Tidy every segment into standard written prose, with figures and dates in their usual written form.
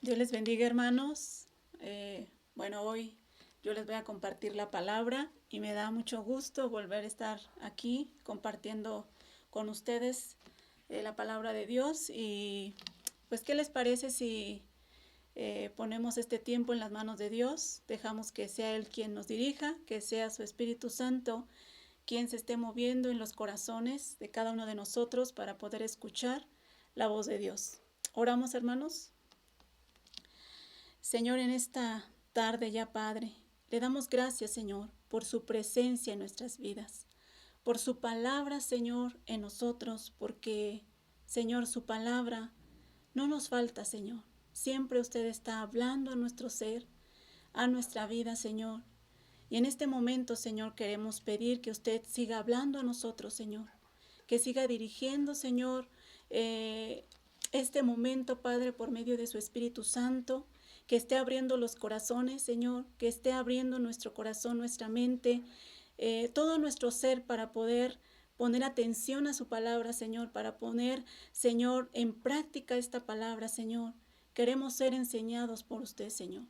Dios les bendiga, hermanos. Hoy yo les voy a compartir la palabra y me da mucho gusto volver a estar aquí compartiendo con ustedes la palabra de Dios. Y pues, ¿qué les parece si ponemos este tiempo en las manos de Dios? Dejamos que sea Él quien nos dirija, que sea su Espíritu Santo quien se esté moviendo en los corazones de cada uno de nosotros para poder escuchar la voz de Dios. Oramos, hermanos. Señor, en esta tarde ya, Padre, le damos gracias, Señor, por su presencia en nuestras vidas, por su palabra, Señor, en nosotros, porque, Señor, su palabra no nos falta, Señor. Siempre usted está hablando a nuestro ser, a nuestra vida, Señor. Y en este momento, Señor, queremos pedir que usted siga hablando a nosotros, Señor, que siga dirigiendo, Señor, este momento, Padre, por medio de su Espíritu Santo, que esté abriendo los corazones, Señor, que esté abriendo nuestro corazón, nuestra mente, todo nuestro ser para poder poner atención a su palabra, Señor, para poner, Señor, en práctica esta palabra, Señor. Queremos ser enseñados por usted, Señor.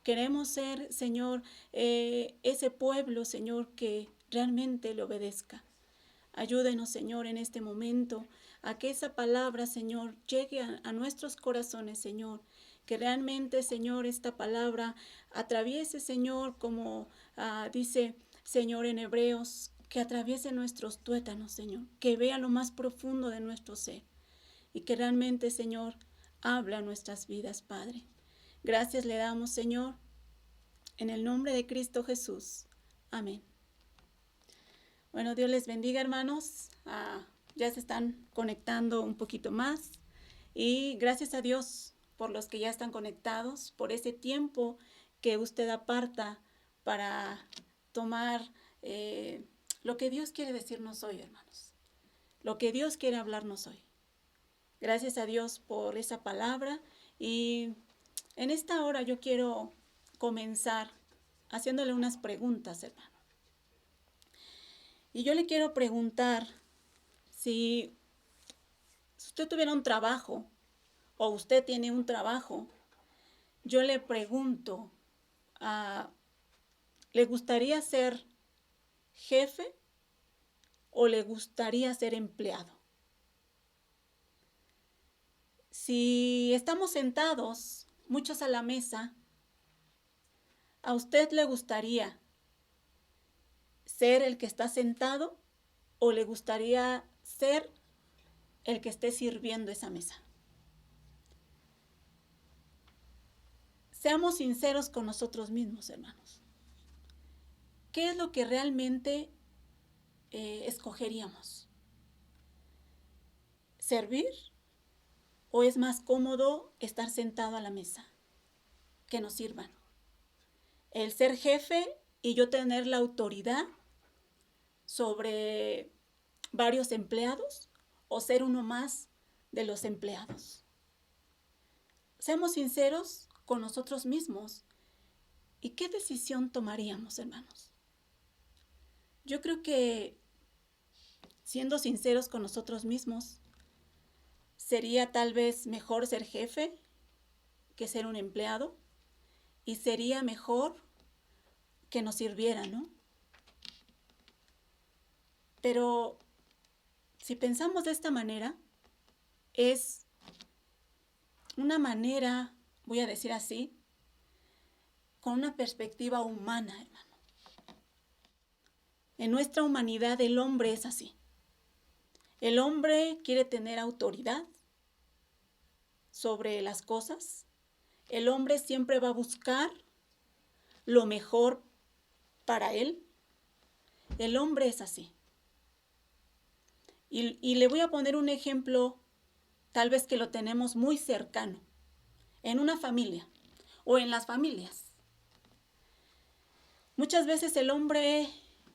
Queremos ser, Señor, ese pueblo, Señor, que realmente le obedezca. Ayúdenos, Señor, en este momento a que esa palabra, Señor, llegue a nuestros corazones, Señor. Que realmente, Señor, esta palabra atraviese, Señor, como dice, Señor, en Hebreos, que atraviese nuestros tuétanos, Señor. Que vea lo más profundo de nuestro ser. Y que realmente, Señor, habla nuestras vidas, Padre. Gracias le damos, Señor, en el nombre de Cristo Jesús. Amén. Bueno, Dios les bendiga, hermanos. Ya se están conectando un poquito más. Y gracias a Dios por los que ya están conectados, por ese tiempo que usted aparta para tomar lo que Dios quiere decirnos hoy, hermanos. Lo que Dios quiere hablarnos hoy. Gracias a Dios por esa palabra. Y en esta hora yo quiero comenzar haciéndole unas preguntas, hermano. Y yo le quiero preguntar si usted tuviera un trabajo o usted tiene un trabajo, yo le pregunto, ¿le gustaría ser jefe o le gustaría ser empleado? Si estamos sentados, muchos a la mesa, ¿a usted le gustaría ser el que está sentado o le gustaría ser el que esté sirviendo esa mesa? Seamos sinceros con nosotros mismos, hermanos. ¿Qué es lo que realmente escogeríamos? ¿Servir o es más cómodo estar sentado a la mesa? Que nos sirvan. El ser jefe y yo tener la autoridad sobre varios empleados o ser uno más de los empleados. Seamos sinceros con nosotros mismos. ¿Y qué decisión tomaríamos, hermanos? Yo creo que, siendo sinceros con nosotros mismos, sería tal vez mejor ser jefe que ser un empleado, y sería mejor que nos sirviera, ¿no? Pero si pensamos de esta manera, es una manera, voy a decir así, con una perspectiva humana, hermano. En nuestra humanidad el hombre es así. El hombre quiere tener autoridad sobre las cosas. El hombre siempre va a buscar lo mejor para él. El hombre es así. Y le voy a poner un ejemplo, tal vez que lo tenemos muy cercano, en una familia o en las familias. Muchas veces el hombre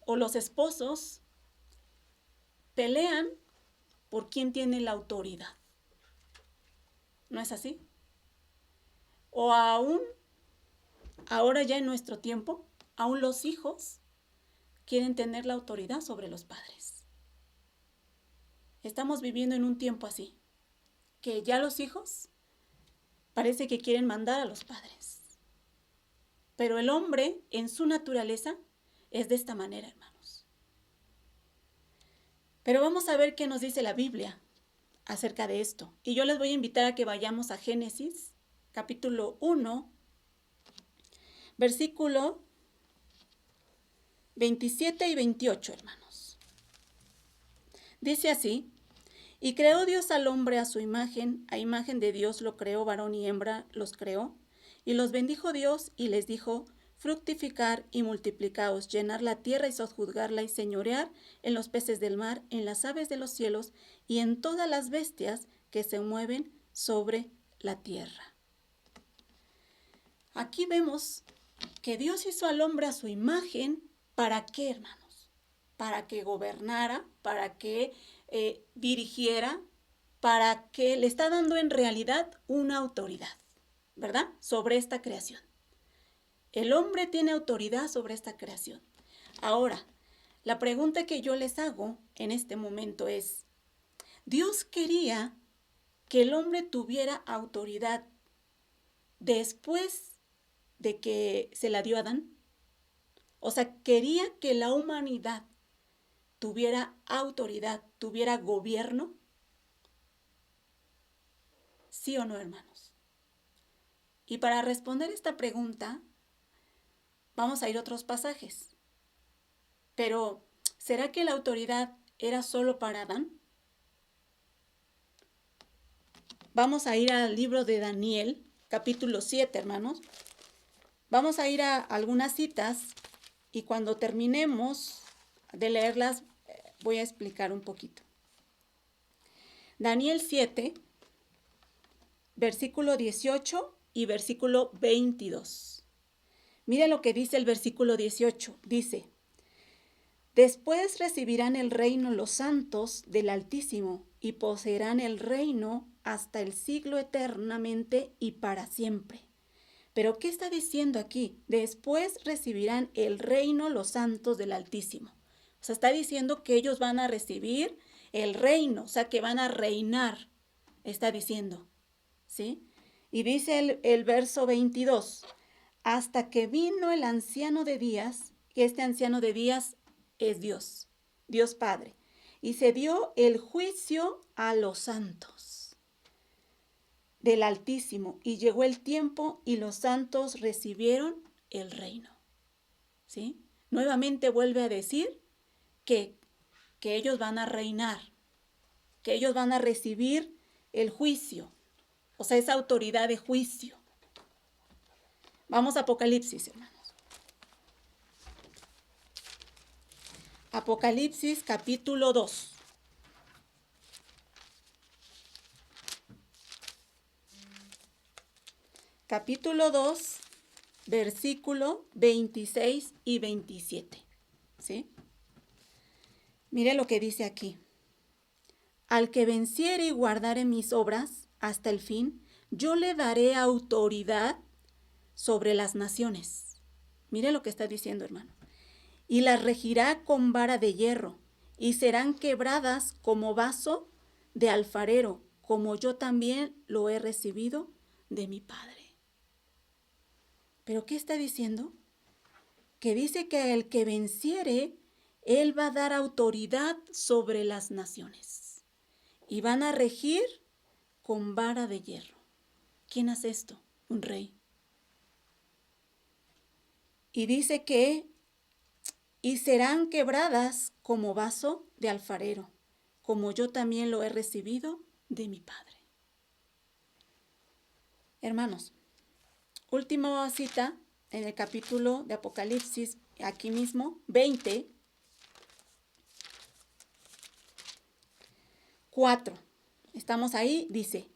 o los esposos pelean por quién tiene la autoridad. ¿No es así? O aún, ahora ya en nuestro tiempo, aún los hijos quieren tener la autoridad sobre los padres. Estamos viviendo en un tiempo así, que ya los hijos parece que quieren mandar a los padres. Pero el hombre en su naturaleza es de esta manera, hermanos. Pero vamos a ver qué nos dice la Biblia acerca de esto. Y yo les voy a invitar a que vayamos a Génesis, capítulo 1, versículo 27 y 28, hermanos. Dice así: y creó Dios al hombre a su imagen, a imagen de Dios lo creó, varón y hembra los creó. Y los bendijo Dios y les dijo: fructificar y multiplicaos, llenar la tierra y sojuzgarla y señorear en los peces del mar, en las aves de los cielos y en todas las bestias que se mueven sobre la tierra. Aquí vemos que Dios hizo al hombre a su imagen. ¿Para qué, hermanos? Para que gobernara, para que dirigiera, para que le está dando en realidad una autoridad, ¿verdad? Sobre esta creación. El hombre tiene autoridad sobre esta creación. Ahora, la pregunta que yo les hago en este momento es: ¿Dios quería que el hombre tuviera autoridad después de que se la dio a Adán? O sea, quería que la humanidad tuviera autoridad, tuviera gobierno. ¿Sí o no, hermanos? Y para responder esta pregunta, vamos a ir a otros pasajes. Pero, ¿será que la autoridad era solo para Adán? Vamos a ir al libro de Daniel, capítulo 7, hermanos. Vamos a ir a algunas citas y cuando terminemos de leerlas, voy a explicar un poquito. Daniel 7, versículo 18 y versículo 22. Mira lo que dice el versículo 18. Dice: después recibirán el reino los santos del Altísimo y poseerán el reino hasta el siglo eternamente y para siempre. ¿Pero qué está diciendo aquí? Después recibirán el reino los santos del Altísimo. O sea, está diciendo que ellos van a recibir el reino, o sea, que van a reinar, está diciendo, ¿sí? Y dice el verso 22, hasta que vino el anciano de días, y este anciano de días es Dios, Dios Padre, y se dio el juicio a los santos del Altísimo, y llegó el tiempo y los santos recibieron el reino. ¿Sí? Nuevamente vuelve a decir que ellos van a reinar, que ellos van a recibir el juicio, o sea, esa autoridad de juicio. Vamos a Apocalipsis, hermanos. Apocalipsis capítulo 2. Capítulo 2, versículo 26 y 27. ¿Sí? Mire lo que dice aquí. Al que venciere y guardare mis obras hasta el fin, yo le daré autoridad sobre las naciones. Mire lo que está diciendo, hermano. Y las regirá con vara de hierro, y serán quebradas como vaso de alfarero, como yo también lo he recibido de mi Padre. ¿Pero qué está diciendo? Que dice que el que venciere, él va a dar autoridad sobre las naciones. Y van a regir con vara de hierro. ¿Quién hace esto? Un rey. Y dice que, y serán quebradas como vaso de alfarero, como yo también lo he recibido de mi Padre. Hermanos, última cita en el capítulo de Apocalipsis, aquí mismo, 20, 4. Estamos ahí, dice: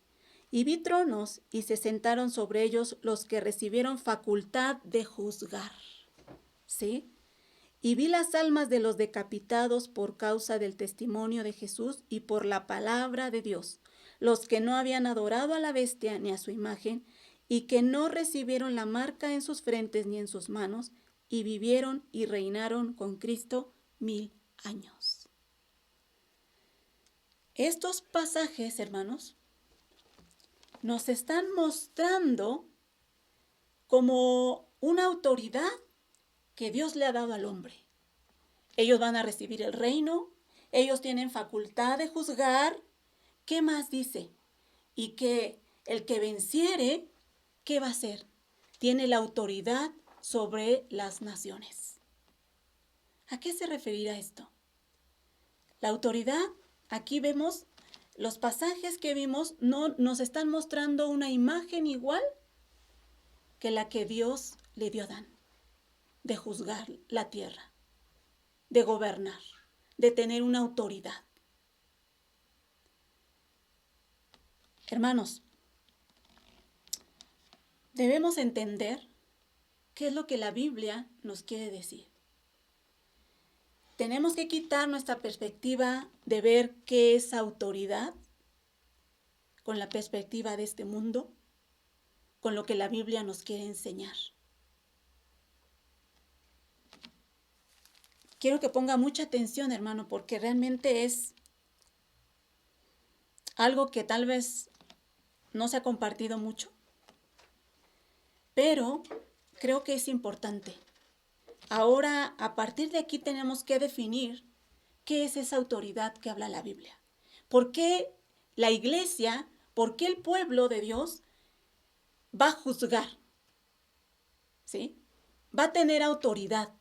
y vi tronos y se sentaron sobre ellos los que recibieron facultad de juzgar. ¿Sí? Y vi las almas de los decapitados por causa del testimonio de Jesús y por la palabra de Dios, los que no habían adorado a la bestia ni a su imagen, y que no recibieron la marca en sus frentes ni en sus manos, y vivieron y reinaron con Cristo 1000 años. Estos pasajes, hermanos, nos están mostrando como una autoridad que Dios le ha dado al hombre. Ellos van a recibir el reino, ellos tienen facultad de juzgar. ¿Qué más dice? Y que el que venciere, ¿qué va a hacer? Tiene la autoridad sobre las naciones. ¿A qué se referirá esto? La autoridad, aquí vemos, los pasajes que vimos no nos están mostrando una imagen igual que la que Dios le dio a Adán, de juzgar la tierra, de gobernar, de tener una autoridad. Hermanos, debemos entender qué es lo que la Biblia nos quiere decir. Tenemos que quitar nuestra perspectiva de ver qué es autoridad con la perspectiva de este mundo, con lo que la Biblia nos quiere enseñar. Quiero que ponga mucha atención, hermano, porque realmente es algo que tal vez no se ha compartido mucho, pero creo que es importante. Ahora, a partir de aquí tenemos que definir qué es esa autoridad que habla la Biblia. ¿Por qué la iglesia, por qué el pueblo de Dios va a juzgar? ¿Sí? Va a tener autoridad,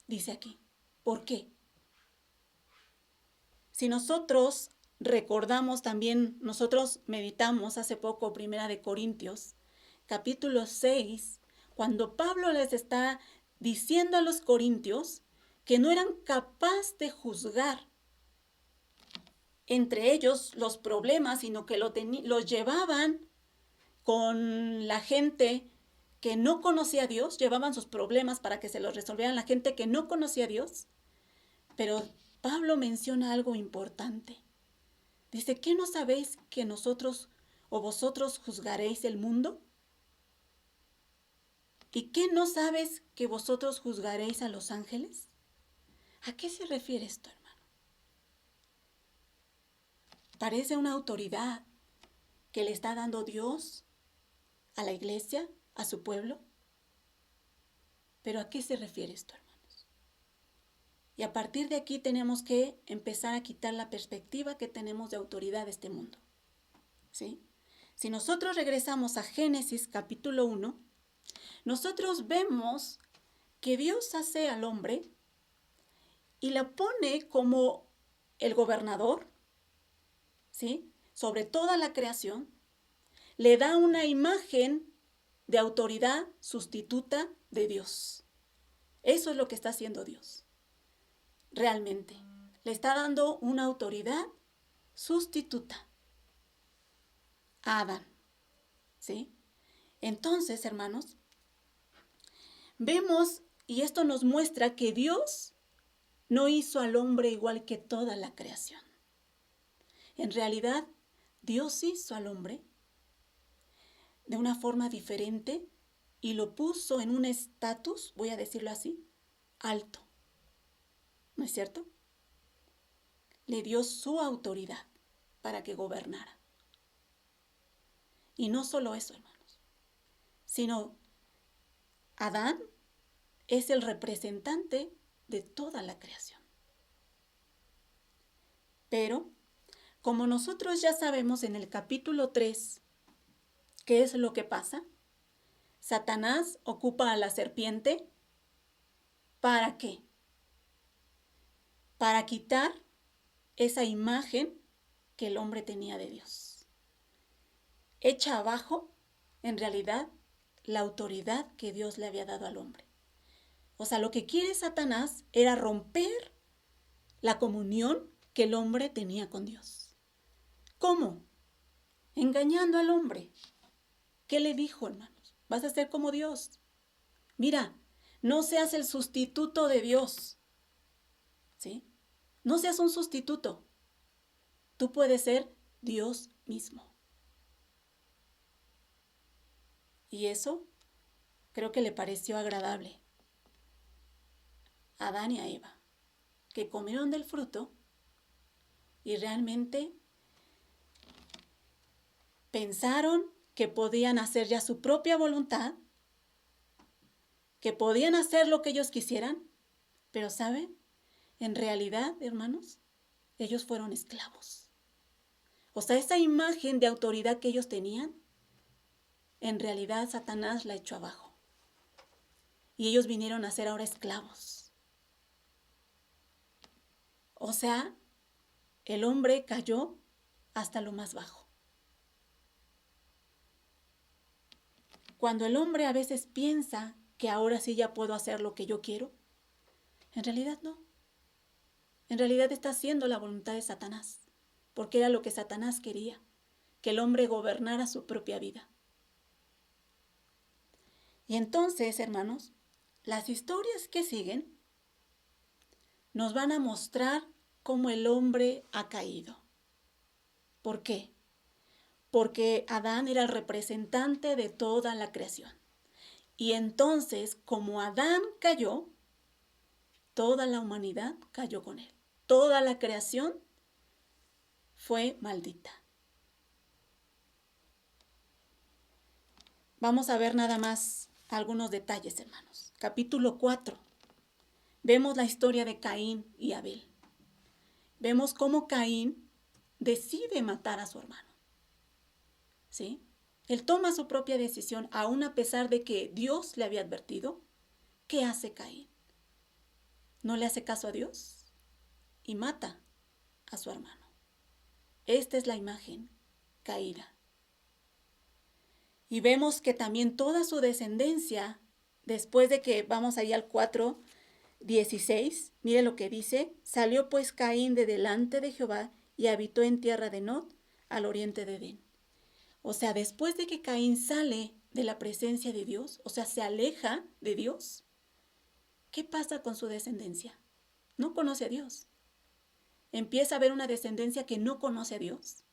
dice aquí. ¿Por qué? Si nosotros recordamos también, nosotros meditamos hace poco, 1 Corintios, capítulo 6, cuando Pablo les está diciendo a los corintios que no eran capaces de juzgar entre ellos los problemas, sino que los llevaban con la gente que no conocía a Dios, llevaban sus problemas para que se los resolvieran la gente que no conocía a Dios. Pero Pablo menciona algo importante. Dice, ¿qué no sabéis que nosotros o vosotros juzgaréis el mundo? ¿Y qué no sabes que vosotros juzgaréis a los ángeles? ¿A qué se refiere esto, hermano? Parece una autoridad que le está dando Dios a la iglesia, a su pueblo. ¿Pero a qué se refiere esto, hermanos? Y a partir de aquí tenemos que empezar a quitar la perspectiva que tenemos de autoridad de este mundo. ¿Sí? Si nosotros regresamos a Génesis capítulo 1, nosotros vemos que Dios hace al hombre y lo pone como el gobernador, ¿sí? Sobre toda la creación, le da una imagen de autoridad sustituta de Dios. Eso es lo que está haciendo Dios. Realmente, le está dando una autoridad sustituta a Adán, ¿sí? Entonces, hermanos, vemos, y esto nos muestra que Dios no hizo al hombre igual que toda la creación. En realidad, Dios hizo al hombre de una forma diferente y lo puso en un estatus, voy a decirlo así, alto. ¿No es cierto? Le dio su autoridad para que gobernara. Y no solo eso, hermanos, sino Adán es el representante de toda la creación. Pero, como nosotros ya sabemos en el capítulo 3, ¿qué es lo que pasa? Satanás ocupa a la serpiente. ¿Para qué? Para quitar esa imagen que el hombre tenía de Dios. Echa abajo, en realidad, la autoridad que Dios le había dado al hombre. O sea, lo que quiere Satanás era romper la comunión que el hombre tenía con Dios. ¿Cómo? Engañando al hombre. ¿Qué le dijo, hermanos? Vas a ser como Dios. Mira, no seas el sustituto de Dios. ¿Sí? No seas un sustituto. Tú puedes ser Dios mismo. Y eso creo que le pareció agradable a Adán y a Eva, que comieron del fruto y realmente pensaron que podían hacer ya su propia voluntad, que podían hacer lo que ellos quisieran, pero ¿saben? En realidad, hermanos, ellos fueron esclavos. O sea, esa imagen de autoridad que ellos tenían, en realidad Satanás la echó abajo. Y ellos vinieron a ser ahora esclavos. O sea, el hombre cayó hasta lo más bajo. Cuando el hombre a veces piensa que ahora sí ya puedo hacer lo que yo quiero, en realidad no. En realidad está haciendo la voluntad de Satanás, porque era lo que Satanás quería, que el hombre gobernara su propia vida. Y entonces, hermanos, las historias que siguen nos van a mostrar cómo el hombre ha caído. ¿Por qué? Porque Adán era el representante de toda la creación. Y entonces, como Adán cayó, toda la humanidad cayó con él. Toda la creación fue maldita. Vamos a ver nada más algunos detalles, hermanos. Capítulo 4. Vemos la historia de Caín y Abel. Vemos cómo Caín decide matar a su hermano. ¿Sí? Él toma su propia decisión, aún a pesar de que Dios le había advertido. ¿Qué hace Caín? No le hace caso a Dios y mata a su hermano. Esta es la imagen caída. Y vemos que también toda su descendencia, después de que vamos ahí al 4:16, mire lo que dice: salió pues Caín de delante de Jehová y habitó en tierra de Nod, al oriente de Edén. O sea, después de que Caín sale de la presencia de Dios, o sea, se aleja de Dios, ¿qué pasa con su descendencia? No conoce a Dios. Empieza a haber una descendencia que no conoce a Dios.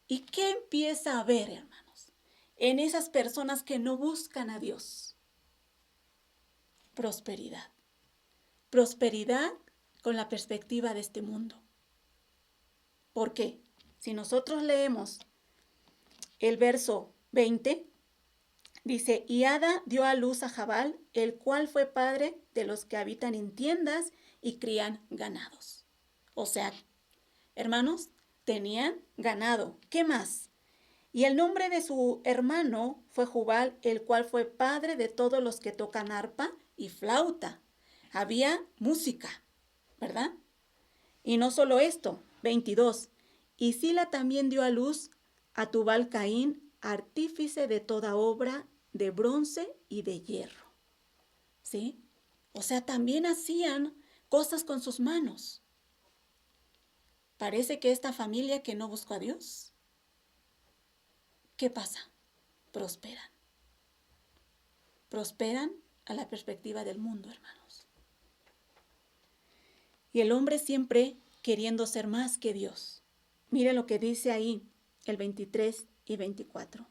¿Y qué empieza a haber, hermanos, en esas personas que no buscan a Dios? Prosperidad. Prosperidad con la perspectiva de este mundo. ¿Por qué? Si nosotros leemos el verso 20, dice: y Ada dio a luz a Jabal, el cual fue padre de los que habitan en tiendas y crían ganados. O sea, hermanos, tenían ganado. ¿Qué más? Y el nombre de su hermano fue Jubal, el cual fue padre de todos los que tocan arpa y flauta. Había música, ¿verdad? Y no solo esto, 22. Y Sila también dio a luz a Tubal Caín, artífice de toda obra de bronce y de hierro. ¿Sí? O sea, también hacían cosas con sus manos. Parece que esta familia que no buscó a Dios, ¿qué pasa? Prosperan. Prosperan a la perspectiva del mundo, hermanos. Y el hombre siempre queriendo ser más que Dios. Mire lo que dice ahí, el 23 y 24.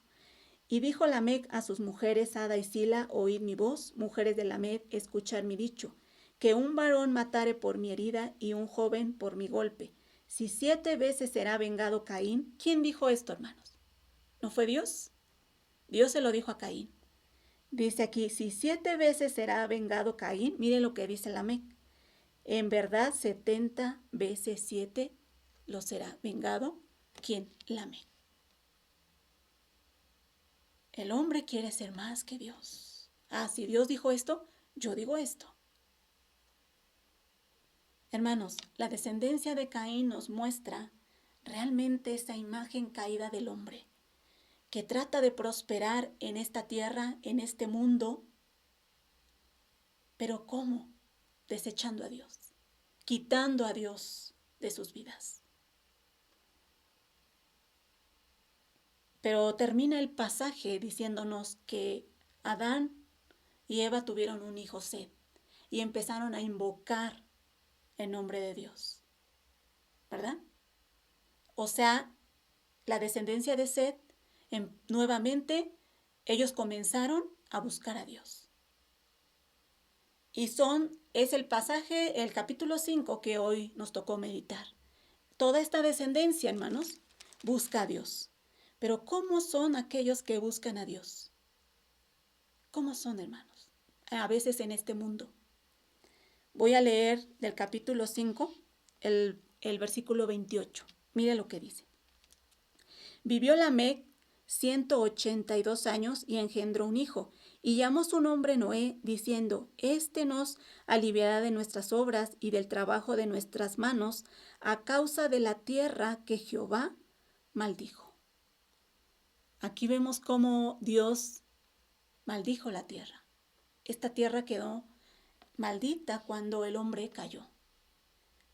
Y dijo Lamec a sus mujeres, Ada y Sila: oíd mi voz, mujeres de Lamec, escuchad mi dicho, que un varón matare por mi herida y un joven por mi golpe. Si 7 veces será vengado Caín. ¿Quién dijo esto, hermanos? ¿No fue Dios? Dios se lo dijo a Caín. Dice aquí: si 7 veces será vengado Caín. Mire lo que dice Lamec. En verdad 70 veces 7 lo será vengado. ¿Quién? Lamec. El hombre quiere ser más que Dios. Ah, si Dios dijo esto, yo digo esto. Hermanos, la descendencia de Caín nos muestra realmente esa imagen caída del hombre, que trata de prosperar en esta tierra, en este mundo. ¿Pero cómo? Desechando a Dios, quitando a Dios de sus vidas. Pero termina el pasaje diciéndonos que Adán y Eva tuvieron un hijo, Set, y empezaron a invocar el nombre de Dios, ¿verdad? O sea, la descendencia de Set, nuevamente, ellos comenzaron a buscar a Dios. Y es el pasaje, el capítulo 5 que hoy nos tocó meditar. Toda esta descendencia, hermanos, busca a Dios. Pero ¿cómo son aquellos que buscan a Dios? ¿Cómo son, hermanos? A veces en este mundo. Voy a leer del capítulo 5, el versículo 28. Mire lo que dice. Vivió Lamec 182 años y engendró un hijo, y llamó su nombre Noé, diciendo, Este nos aliviará de nuestras obras y del trabajo de nuestras manos, a causa de la tierra que Jehová maldijo. Aquí vemos cómo Dios maldijo la tierra. Esta tierra quedó maldita cuando el hombre cayó.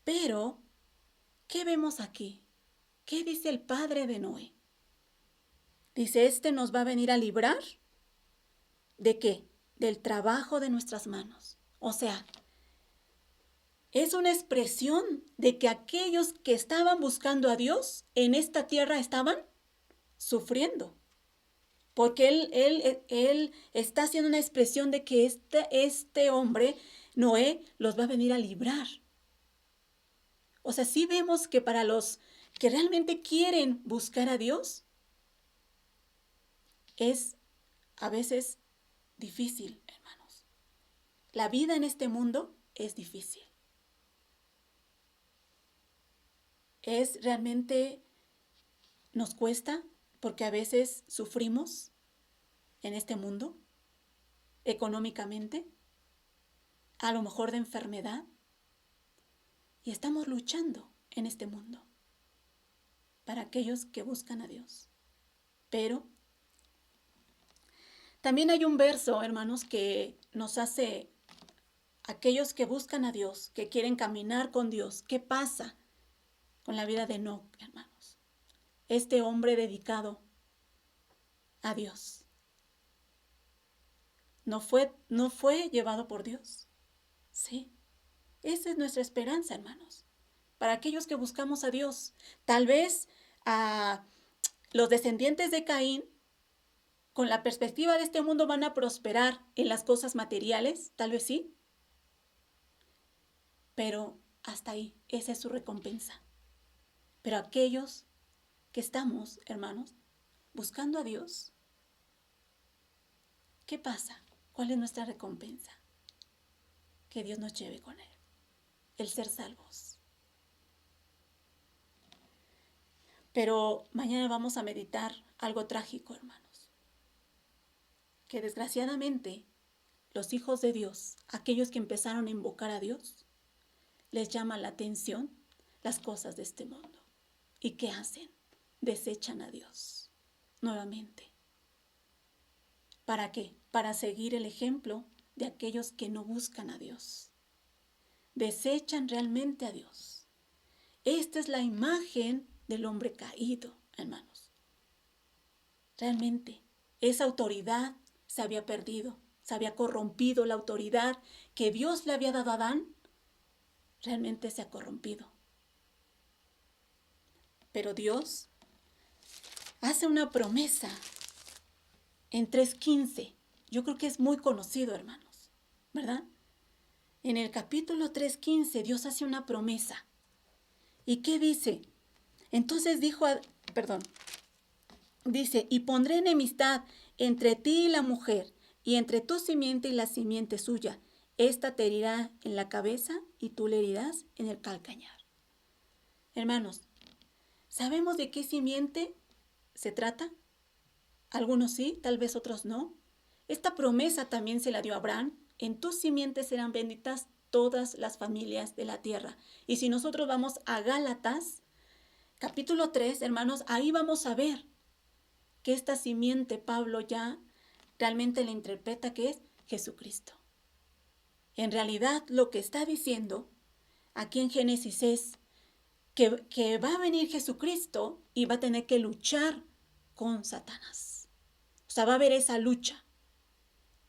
Pero, ¿qué vemos aquí? ¿Qué dice el padre de Noé? Dice, este nos va a venir a librar. ¿De qué? Del trabajo de nuestras manos. O sea, es una expresión de que aquellos que estaban buscando a Dios en esta tierra estaban sufriendo. Porque él está haciendo una expresión de que este hombre, Noé, los va a venir a librar. O sea, sí vemos que para los que realmente quieren buscar a Dios, es a veces difícil, hermanos. La vida en este mundo es difícil. Es realmente, nos cuesta porque a veces sufrimos en este mundo, económicamente, a lo mejor de enfermedad, y estamos luchando en este mundo para aquellos que buscan a Dios. Pero también hay un verso, hermanos, que nos hace aquellos que buscan a Dios, que quieren caminar con Dios. ¿Qué pasa con la vida de Enoc, hermanos? Este hombre dedicado a Dios. No fue llevado por Dios. Sí. Esa es nuestra esperanza, hermanos. Para aquellos que buscamos a Dios. Tal vez a los descendientes de Caín, con la perspectiva de este mundo, van a prosperar en las cosas materiales. Tal vez sí. Pero hasta ahí, esa es su recompensa. Pero aquellos que estamos, hermanos, buscando a Dios, ¿qué pasa? ¿Cuál es nuestra recompensa? Que Dios nos lleve con Él. El ser salvos. Pero mañana vamos a meditar algo trágico, hermanos. Que desgraciadamente los hijos de Dios, aquellos que empezaron a invocar a Dios, les llama la atención las cosas de este mundo. ¿Y qué hacen? Desechan a Dios nuevamente. ¿Para qué? Para seguir el ejemplo de aquellos que no buscan a Dios. Desechan realmente a Dios. Esta es la imagen del hombre caído, hermanos. Realmente, esa autoridad se había perdido, se había corrompido. La autoridad que Dios le había dado a Adán, realmente se ha corrompido. Pero Dios hace una promesa en 3:15. Yo creo que es muy conocido, hermanos, ¿verdad? En el capítulo 3:15 Dios hace una promesa. ¿Y qué dice? Entonces dice, y pondré enemistad entre ti y la mujer, y entre tu simiente y la simiente suya. Esta te herirá en la cabeza y tú le herirás en el calcañar. Hermanos, ¿sabemos de qué simiente se trata? Algunos sí, tal vez otros no. Esta promesa también se la dio a Abraham. En tus simientes serán benditas todas las familias de la tierra. Y si nosotros vamos a Gálatas, capítulo 3, hermanos, ahí vamos a ver que esta simiente Pablo ya realmente le interpreta que es Jesucristo. En realidad lo que está diciendo aquí en Génesis es que va a venir Jesucristo y va a tener que luchar con Satanás. O sea, va a haber esa lucha.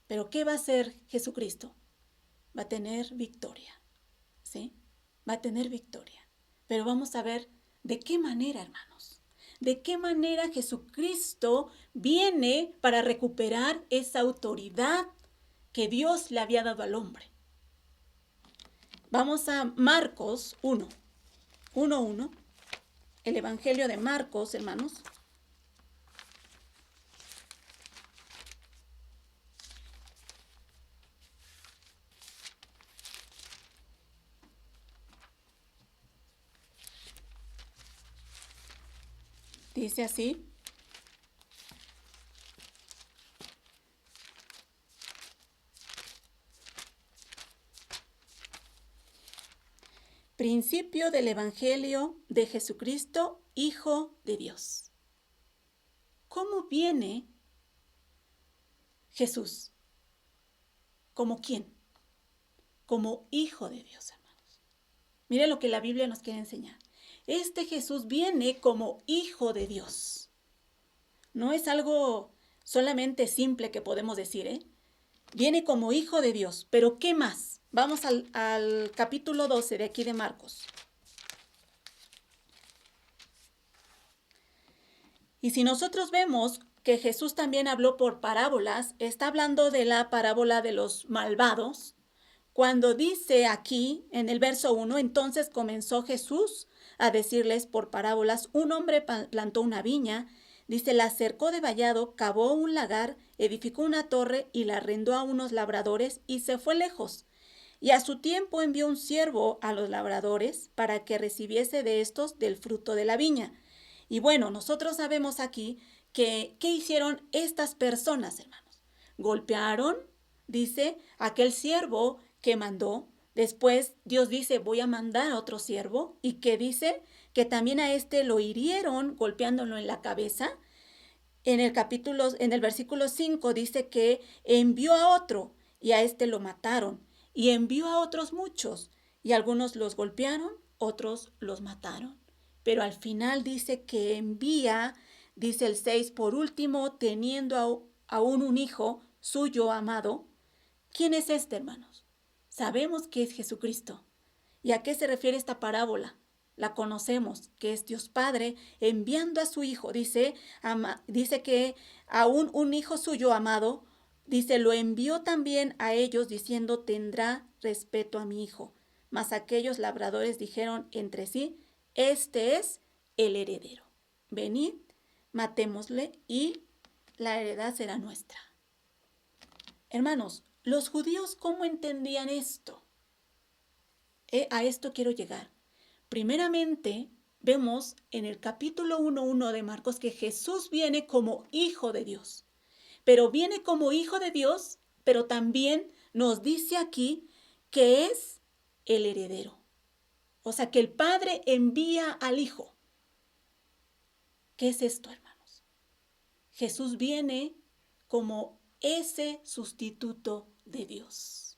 Pero ¿qué va a hacer Jesucristo? Va a tener victoria. ¿Sí? Va a tener victoria. Pero vamos a ver de qué manera, hermanos. De qué manera Jesucristo viene para recuperar esa autoridad que Dios le había dado al hombre. Vamos a Marcos 1:1. El Evangelio de Marcos, hermanos. Dice así: principio del Evangelio de Jesucristo, Hijo de Dios. ¿Cómo viene Jesús? ¿Como quién? Como Hijo de Dios, hermanos. Mire lo que la Biblia nos quiere enseñar. Este Jesús viene como Hijo de Dios. No es algo solamente simple que podemos decir, ¿eh? Viene como Hijo de Dios. ¿Pero qué más? Vamos al capítulo 12 de aquí de Marcos. Y si nosotros vemos que Jesús también habló por parábolas, está hablando de la parábola de los malvados. Cuando dice aquí en el verso 1, entonces comenzó Jesús a decirles por parábolas: un hombre plantó una viña, dice, la cercó de vallado, cavó un lagar, edificó una torre y la arrendó a unos labradores y se fue lejos. Y a su tiempo envió un siervo a los labradores para que recibiese de estos del fruto de la viña. Y bueno, nosotros sabemos aquí que ¿qué hicieron estas personas, hermanos? Golpearon, dice, aquel siervo que mandó. Después Dios dice: voy a mandar a otro siervo. ¿Y qué dice? Que también a este lo hirieron golpeándolo en la cabeza. En el versículo 5 dice que envió a otro y a este lo mataron. Y envió a otros muchos y algunos los golpearon, otros los mataron. Pero al final dice que envía, dice el 6, por último, teniendo aún un hijo suyo amado. ¿Quién es este, hermanos? Sabemos que es Jesucristo. ¿Y a qué se refiere esta parábola? La conocemos, que es Dios Padre enviando a su Hijo. Dice que aún un hijo suyo amado, dice, lo envió también a ellos diciendo: tendrá respeto a mi hijo. Mas aquellos labradores dijeron entre sí: este es el heredero. Venid, matémosle y la heredad será nuestra. Hermanos, los judíos, ¿cómo entendían esto? A esto quiero llegar. Primeramente, vemos en el capítulo 1:1 de Marcos que Jesús viene como Hijo de Dios. Pero viene como Hijo de Dios, pero también nos dice aquí que es el heredero. O sea, que el Padre envía al Hijo. ¿Qué es esto, hermanos? Jesús viene como ese sustituto de Dios,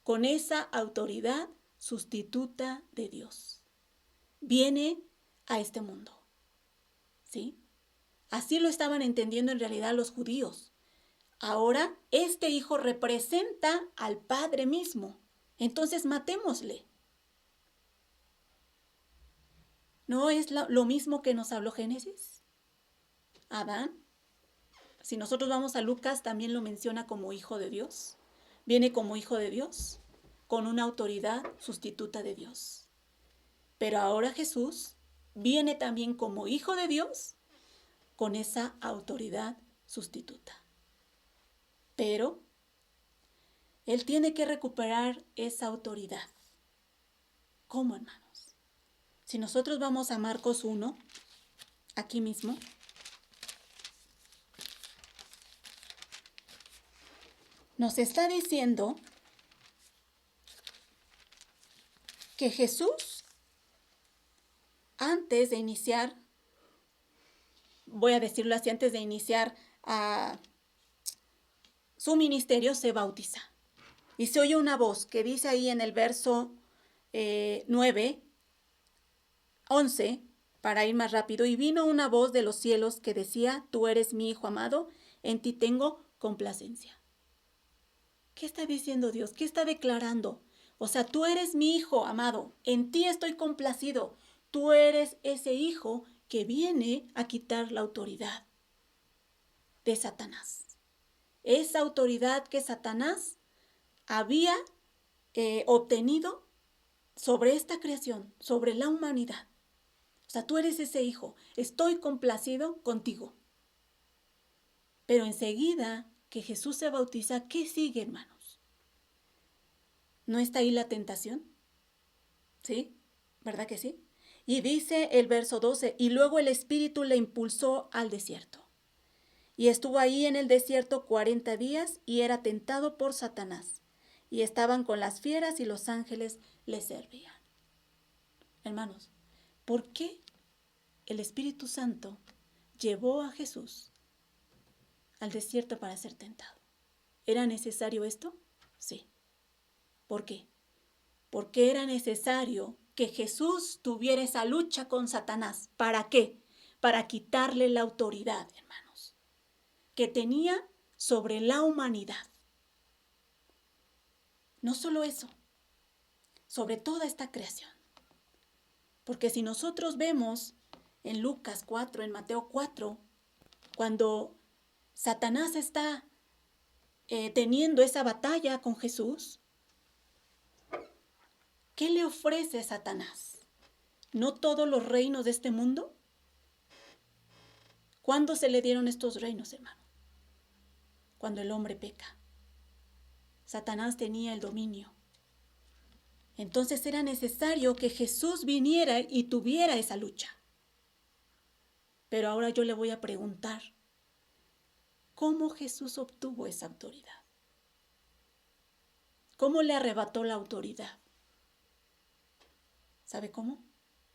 con esa autoridad sustituta de Dios. Viene a este mundo, ¿sí? Así lo estaban entendiendo en realidad los judíos. Ahora este hijo representa al Padre mismo. Entonces matémosle. ¿No es lo mismo que nos habló Génesis? Adán. Si nosotros vamos a Lucas, también lo menciona como Hijo de Dios. Viene como Hijo de Dios, con una autoridad sustituta de Dios. Pero ahora Jesús viene también como Hijo de Dios, con esa autoridad sustituta. Pero Él tiene que recuperar esa autoridad. ¿Cómo, hermanos? Si nosotros vamos a Marcos 1, aquí mismo, nos está diciendo que Jesús, antes de iniciar, voy a decirlo así, antes de iniciar su ministerio, se bautiza. Y se oye una voz que dice ahí en el verso 9, 11, para ir más rápido: y vino una voz de los cielos que decía: tú eres mi Hijo amado, en ti tengo complacencia. ¿Qué está diciendo Dios? ¿Qué está declarando? O sea, tú eres mi Hijo amado, en ti estoy complacido. Tú eres ese Hijo que viene a quitar la autoridad de Satanás. Esa autoridad que Satanás había obtenido sobre esta creación, sobre la humanidad. O sea, tú eres ese hijo, estoy complacido contigo. Pero enseguida que Jesús se bautiza, ¿qué sigue, hermanos? ¿No está ahí la tentación? ¿Sí? ¿Verdad que sí? Y dice el verso 12, y luego el Espíritu le impulsó al desierto. Y estuvo ahí en el desierto 40 días y era tentado por Satanás. Y estaban con las fieras y los ángeles le servían. Hermanos, ¿por qué el Espíritu Santo llevó a Jesús al desierto para ser tentado? ¿Era necesario esto? Sí. ¿Por qué? Porque era necesario que Jesús tuviera esa lucha con Satanás. ¿Para qué? Para quitarle la autoridad, hermanos, que tenía sobre la humanidad. No solo eso, sobre toda esta creación. Porque si nosotros vemos en Lucas 4, en Mateo 4, cuando Satanás está teniendo esa batalla con Jesús, ¿qué le ofrece Satanás? ¿No todos los reinos de este mundo? ¿Cuándo se le dieron estos reinos, hermano? Cuando el hombre peca. Satanás tenía el dominio. Entonces era necesario que Jesús viniera y tuviera esa lucha. Pero ahora yo le voy a preguntar, ¿cómo Jesús obtuvo esa autoridad? ¿Cómo le arrebató la autoridad? ¿Sabe cómo?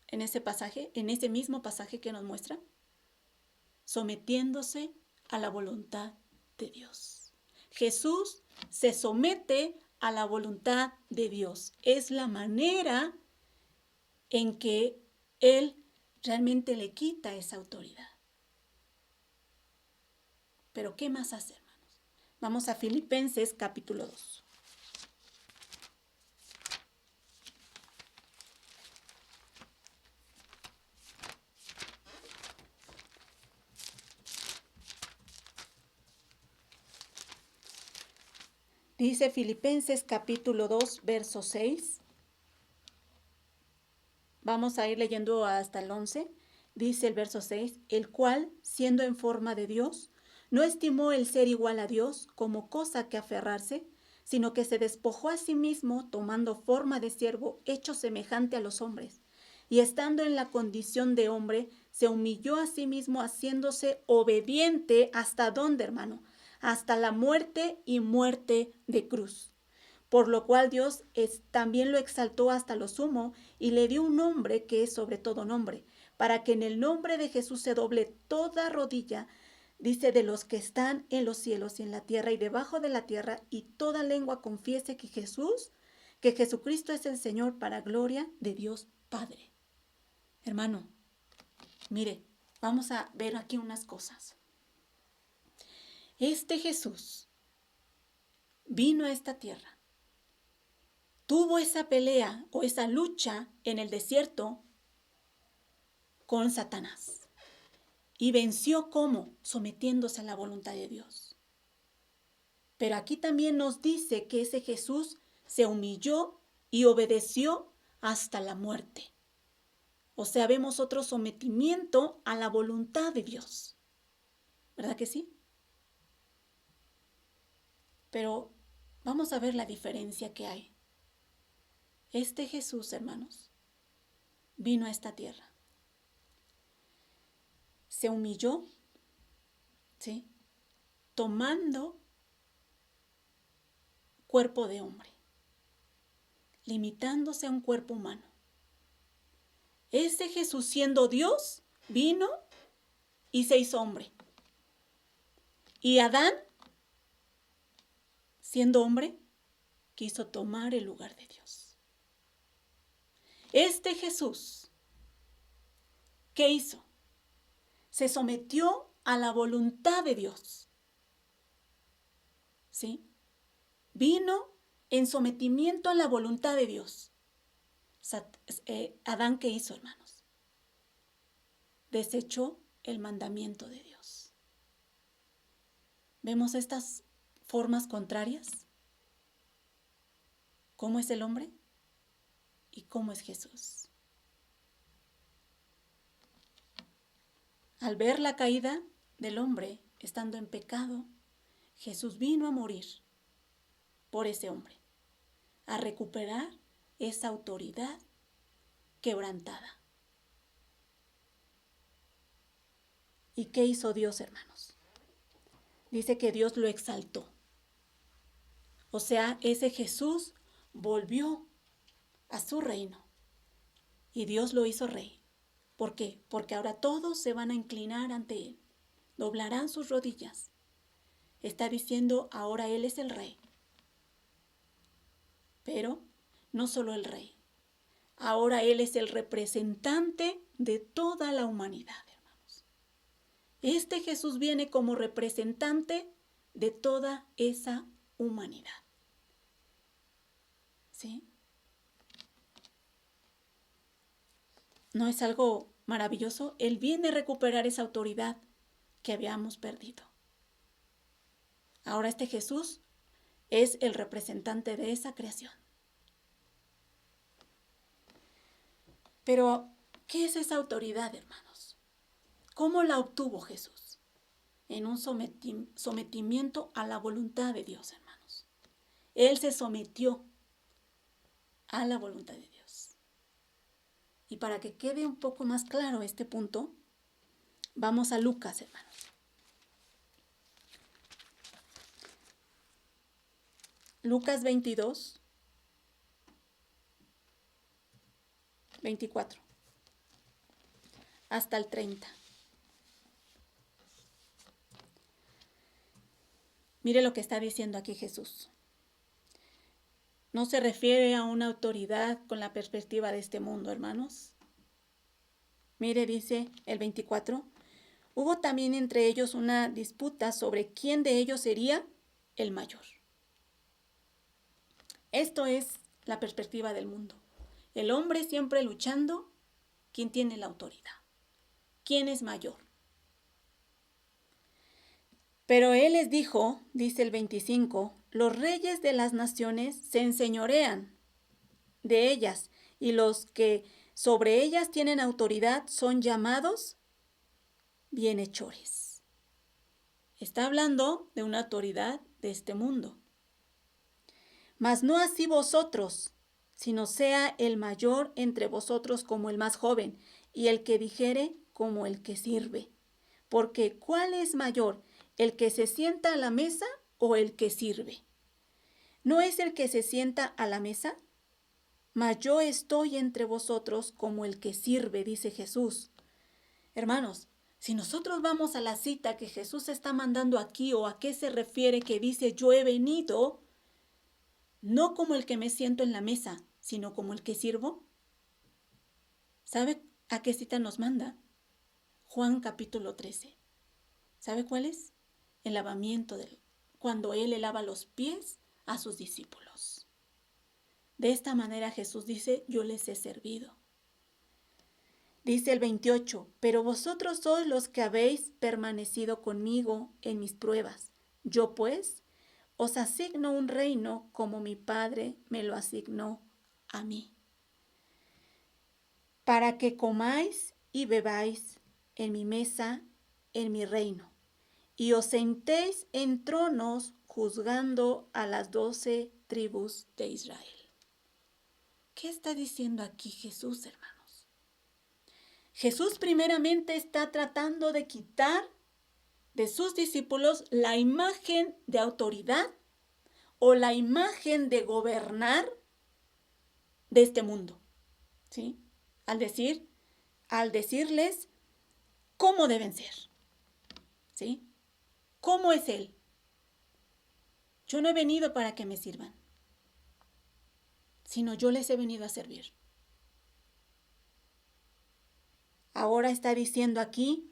En ese pasaje, en ese mismo pasaje que nos muestra, sometiéndose a la voluntad de Dios. Jesús se somete a la voluntad de Dios. Es la manera en que Él realmente le quita esa autoridad. Pero ¿qué más hace, hermanos? Vamos a Filipenses capítulo 2. Dice Filipenses capítulo 2, verso 6. Vamos a ir leyendo hasta el 11. Dice el verso 6, el cual, siendo en forma de Dios, no estimó el ser igual a Dios como cosa que aferrarse, sino que se despojó a sí mismo, tomando forma de siervo, hecho semejante a los hombres. Y estando en la condición de hombre, se humilló a sí mismo, haciéndose obediente. ¿Hasta dónde, hermano? Hasta la muerte y muerte de cruz. Por lo cual Dios también lo exaltó hasta lo sumo y le dio un nombre que es sobre todo nombre, para que en el nombre de Jesús se doble toda rodilla, dice, de los que están en los cielos y en la tierra y debajo de la tierra, y toda lengua confiese que Jesucristo es el Señor, para gloria de Dios Padre. Hermano, mire, vamos a ver aquí unas cosas. Este Jesús vino a esta tierra, tuvo esa pelea o esa lucha en el desierto con Satanás. Y venció ¿cómo? Sometiéndose a la voluntad de Dios. Pero aquí también nos dice que ese Jesús se humilló y obedeció hasta la muerte. O sea, vemos otro sometimiento a la voluntad de Dios. ¿Verdad que sí? Pero vamos a ver la diferencia que hay. Este Jesús, hermanos, vino a esta tierra. Se humilló, ¿sí? Tomando cuerpo de hombre, limitándose a un cuerpo humano. Ese Jesús, siendo Dios, vino y se hizo hombre. Y Adán, siendo hombre, quiso tomar el lugar de Dios. Este Jesús, ¿qué hizo? Se sometió a la voluntad de Dios. ¿Sí? Vino en sometimiento a la voluntad de Dios. Adán, ¿qué hizo, hermanos? Desechó el mandamiento de Dios. ¿Vemos estas formas contrarias? ¿Cómo es el hombre? ¿Y cómo es Jesús? Al ver la caída del hombre estando en pecado, Jesús vino a morir por ese hombre, a recuperar esa autoridad quebrantada. ¿Y qué hizo Dios, hermanos? Dice que Dios lo exaltó. O sea, ese Jesús volvió a su reino y Dios lo hizo rey. ¿Por qué? Porque ahora todos se van a inclinar ante Él, doblarán sus rodillas. Está diciendo, ahora Él es el rey. Pero no solo el rey, ahora Él es el representante de toda la humanidad, hermanos. Este Jesús viene como representante de toda esa humanidad. ¿Sí? ¿No es algo maravilloso? Él viene a recuperar esa autoridad que habíamos perdido. Ahora este Jesús es el representante de esa creación. Pero, ¿qué es esa autoridad, hermanos? ¿Cómo la obtuvo Jesús? En un sometimiento a la voluntad de Dios, hermanos. Él se sometió a la voluntad de Dios. Y para que quede un poco más claro este punto, vamos a Lucas, hermanos. Lucas 22, 24, hasta el 30. Mire lo que está diciendo aquí Jesús. No se refiere a una autoridad con la perspectiva de este mundo, hermanos. Mire, dice el 24, hubo también entre ellos una disputa sobre quién de ellos sería el mayor. Esto es la perspectiva del mundo. El hombre siempre luchando, ¿quién tiene la autoridad? ¿Quién es mayor? Pero él les dijo, dice el 25, los reyes de las naciones se enseñorean de ellas y los que sobre ellas tienen autoridad son llamados bienhechores. Está hablando de una autoridad de este mundo. Mas no así vosotros, sino sea el mayor entre vosotros como el más joven, y el que dijere como el que sirve. Porque ¿cuál es mayor, el que se sienta a la mesa o el que sirve? ¿No es el que se sienta a la mesa? Mas yo estoy entre vosotros como el que sirve, dice Jesús. Hermanos, si nosotros vamos a la cita que Jesús está mandando aquí o a qué se refiere que dice yo he venido, no como el que me siento en la mesa, sino como el que sirvo. ¿Sabe a qué cita nos manda? Juan capítulo 13. ¿Sabe cuál es? El lavamiento cuando Él le lava los pies a sus discípulos. De esta manera Jesús dice, yo les he servido. Dice el 28, pero vosotros sois los que habéis permanecido conmigo en mis pruebas. Yo pues os asigno un reino como mi Padre me lo asignó a mí, para que comáis y bebáis en mi mesa, en mi reino, y os sentéis en tronos juzgando a las 12 tribus de Israel. ¿Qué está diciendo aquí Jesús, hermanos? Jesús primeramente está tratando de quitar de sus discípulos la imagen de autoridad o la imagen de gobernar de este mundo, ¿sí? Al decirles cómo deben ser, ¿sí? ¿Cómo es Él? Yo no he venido para que me sirvan, sino yo les he venido a servir. Ahora está diciendo aquí,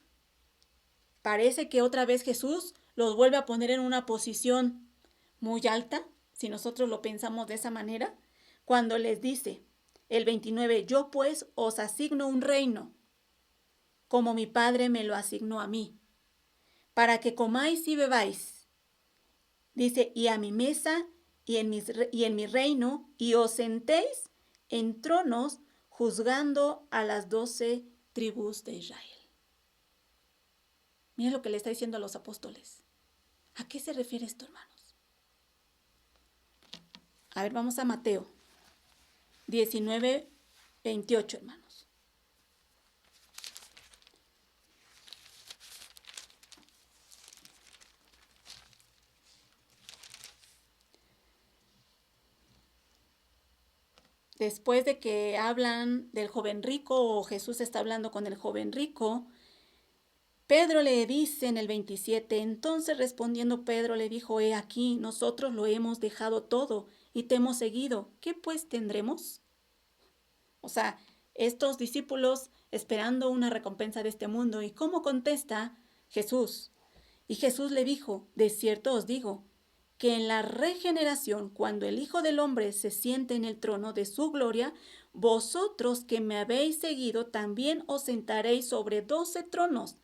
parece que otra vez Jesús los vuelve a poner en una posición muy alta, si nosotros lo pensamos de esa manera, cuando les dice, el 29, yo pues os asigno un reino, como mi Padre me lo asignó a mí, para que comáis y bebáis. Dice, y a mi mesa y en mi reino, y os sentéis en tronos juzgando a las 12 tribus de Israel. Mira lo que le está diciendo a los apóstoles. ¿A qué se refiere esto, hermanos? A ver, vamos a Mateo 19, 28, hermanos. después de que hablan del joven rico, o Jesús está hablando con el joven rico, Pedro le dice en el 27, entonces respondiendo Pedro le dijo, he aquí, nosotros lo hemos dejado todo y te hemos seguido. ¿Qué pues tendremos? O sea, estos discípulos esperando una recompensa de este mundo. ¿Y cómo contesta Jesús? Y Jesús le dijo, de cierto os digo, que en la regeneración, cuando el Hijo del Hombre se siente en el trono de su gloria, vosotros que me habéis seguido también os sentaréis sobre 12 tronos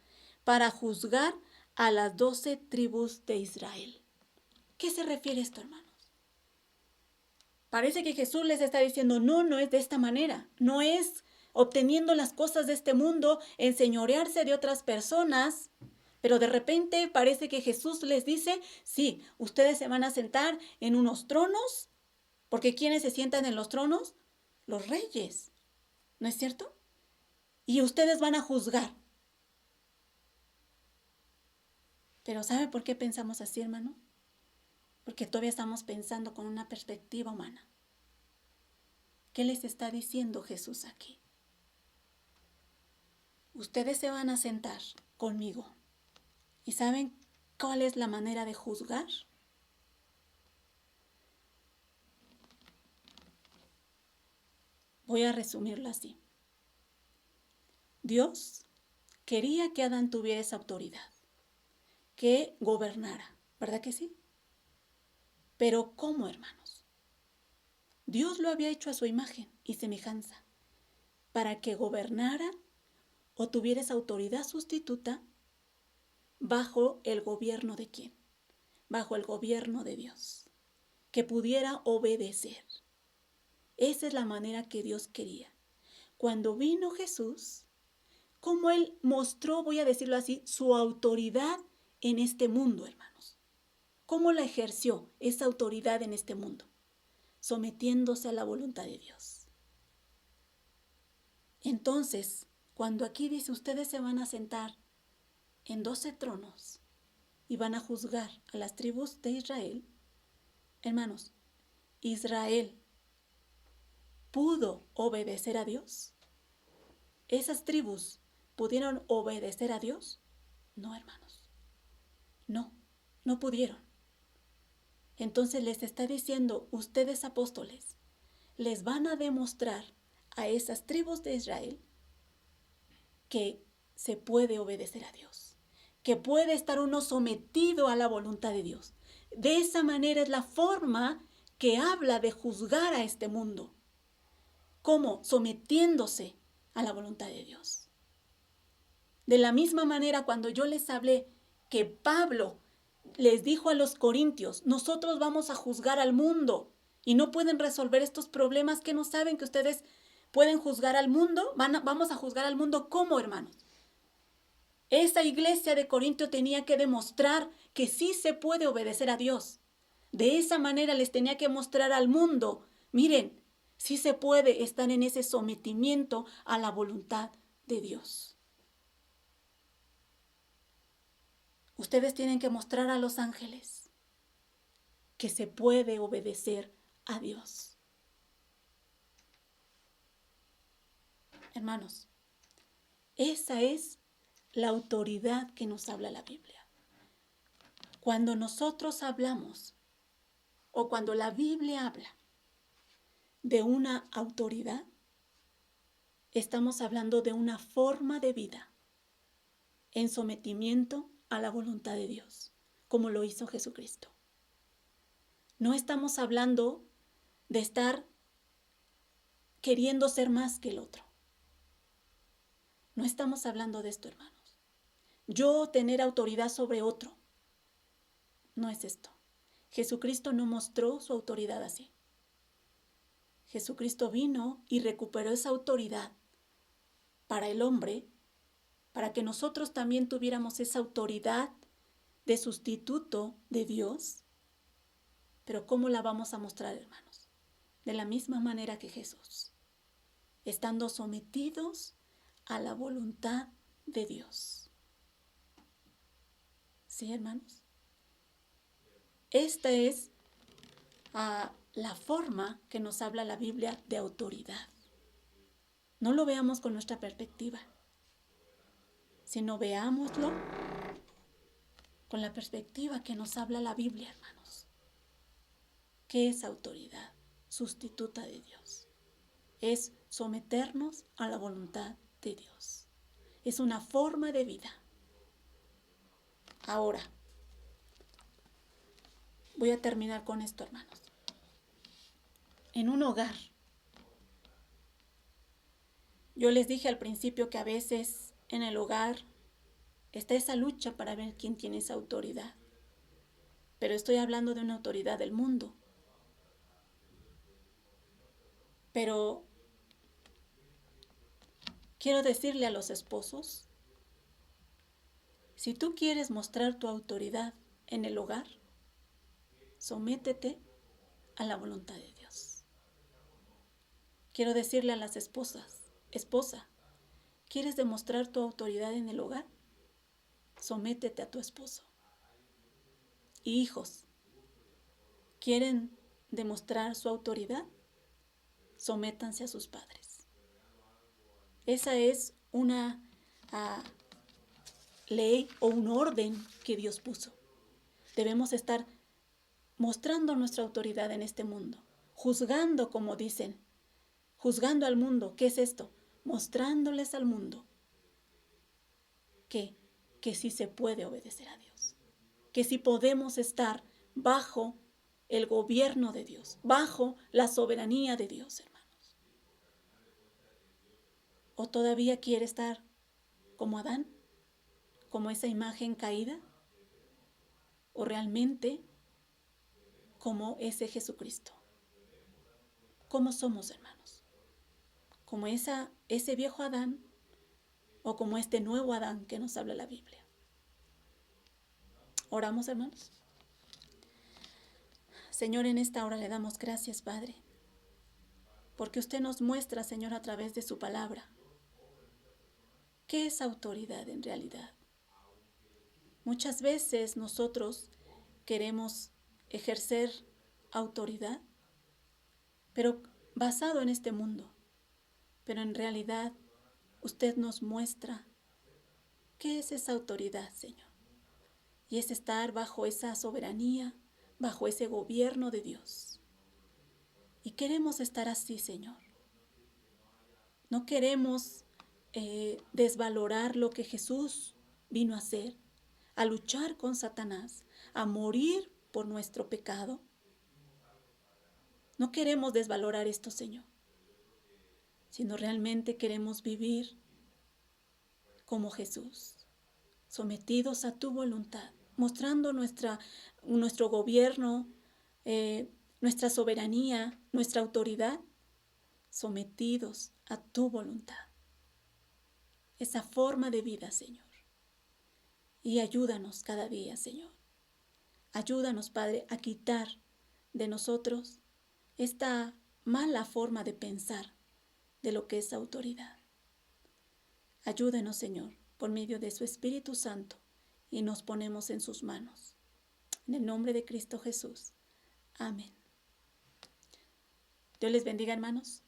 para juzgar a las 12 tribus de Israel. ¿Qué se refiere esto, hermanos? Parece que Jesús les está diciendo, no es de esta manera, no es obteniendo las cosas de este mundo, enseñorearse de otras personas, pero de repente parece que Jesús les dice, sí, ustedes se van a sentar en unos tronos, porque ¿quiénes se sientan en los tronos? Los reyes, ¿no es cierto? Y ustedes van a juzgar. Pero ¿sabe por qué pensamos así, hermano? Porque todavía estamos pensando con una perspectiva humana. ¿Qué les está diciendo Jesús aquí? Ustedes se van a sentar conmigo. ¿Y saben cuál es la manera de juzgar? Voy a resumirlo así. Dios quería que Adán tuviera esa autoridad, que gobernara, ¿verdad que sí? Pero ¿cómo, hermanos? Dios lo había hecho a su imagen y semejanza, para que gobernara o tuviera esa autoridad sustituta bajo el gobierno de quién? Bajo el gobierno de Dios, que pudiera obedecer. Esa es la manera que Dios quería. Cuando vino Jesús, como Él mostró, voy a decirlo así, su autoridad en este mundo, hermanos. ¿Cómo la ejerció esa autoridad en este mundo? Sometiéndose a la voluntad de Dios. Entonces, cuando aquí dice, ustedes se van a sentar en 12 tronos y van a juzgar a las tribus de Israel, hermanos, Israel pudo obedecer a Dios. ¿Esas tribus pudieron obedecer a Dios? No, hermanos. No pudieron. Entonces les está diciendo, ustedes apóstoles, les van a demostrar a esas tribus de Israel que se puede obedecer a Dios, que puede estar uno sometido a la voluntad de Dios. De esa manera es la forma que habla de juzgar a este mundo. ¿Cómo? Sometiéndose a la voluntad de Dios. De la misma manera, cuando yo les hablé que Pablo les dijo a los corintios, nosotros vamos a juzgar al mundo y no pueden resolver estos problemas, que no saben que ustedes pueden juzgar al mundo. Vamos a juzgar al mundo, ¿cómo, hermanos? Esa iglesia de Corintio tenía que demostrar que sí se puede obedecer a Dios. De esa manera les tenía que mostrar al mundo, miren, sí se puede estar en ese sometimiento a la voluntad de Dios. Ustedes tienen que mostrar a los ángeles que se puede obedecer a Dios. Hermanos, esa es la autoridad que nos habla la Biblia. Cuando nosotros hablamos, o cuando la Biblia habla de una autoridad, estamos hablando de una forma de vida en sometimiento a la voluntad de Dios, como lo hizo Jesucristo. No estamos hablando de estar queriendo ser más que el otro. No estamos hablando de esto, hermanos. Yo tener autoridad sobre otro. No es esto. Jesucristo no mostró su autoridad así. Jesucristo vino y recuperó esa autoridad para el hombre, para que nosotros también tuviéramos esa autoridad de sustituto de Dios. Pero ¿cómo la vamos a mostrar, hermanos? De la misma manera que Jesús, estando sometidos a la voluntad de Dios. ¿Sí, hermanos? Esta es la forma que nos habla la Biblia de autoridad. No lo veamos con nuestra perspectiva, sino veámoslo con la perspectiva que nos habla la Biblia, hermanos. ¿Qué es autoridad? Sustituta de Dios. Es someternos a la voluntad de Dios. Es una forma de vida. Ahora, voy a terminar con esto, hermanos. En un hogar, yo les dije al principio que a veces en el hogar está esa lucha para ver quién tiene esa autoridad. Pero estoy hablando de una autoridad del mundo. Pero quiero decirle a los esposos, si tú quieres mostrar tu autoridad en el hogar, sométete a la voluntad de Dios. Quiero decirle a las esposas, esposa, ¿quieres demostrar tu autoridad en el hogar? Sométete a tu esposo. Y hijos, ¿quieren demostrar su autoridad? Sométanse a sus padres. Esa es una ley o un orden que Dios puso. Debemos estar mostrando nuestra autoridad en este mundo, juzgando, como dicen, juzgando al mundo. ¿Qué es esto? Mostrándoles al mundo que sí se puede obedecer a Dios, que sí podemos estar bajo el gobierno de Dios, bajo la soberanía de Dios, hermanos. ¿O todavía quiere estar como Adán, como esa imagen caída? ¿O realmente como ese Jesucristo? ¿Cómo somos, hermanos? ¿Como ese viejo Adán o como este nuevo Adán que nos habla la Biblia? Oramos, hermanos. Señor, en esta hora le damos gracias, Padre, porque usted nos muestra, Señor, a través de su palabra, qué es autoridad en realidad. Muchas veces nosotros queremos ejercer autoridad, pero basado en este mundo. Pero en realidad usted nos muestra qué es esa autoridad, Señor. Y es estar bajo esa soberanía, bajo ese gobierno de Dios. Y queremos estar así, Señor. No queremos desvalorar lo que Jesús vino a hacer, a luchar con Satanás, a morir por nuestro pecado. No queremos desvalorar esto, Señor, sino realmente queremos vivir como Jesús, sometidos a tu voluntad, mostrando nuestro gobierno, nuestra soberanía, nuestra autoridad, sometidos a tu voluntad. Esa forma de vida, Señor. Y ayúdanos cada día, Señor. Ayúdanos, Padre, a quitar de nosotros esta mala forma de pensar de lo que es autoridad. Ayúdenos, Señor, por medio de su Espíritu Santo, y nos ponemos en sus manos. En el nombre de Cristo Jesús. Amén. Dios les bendiga, hermanos.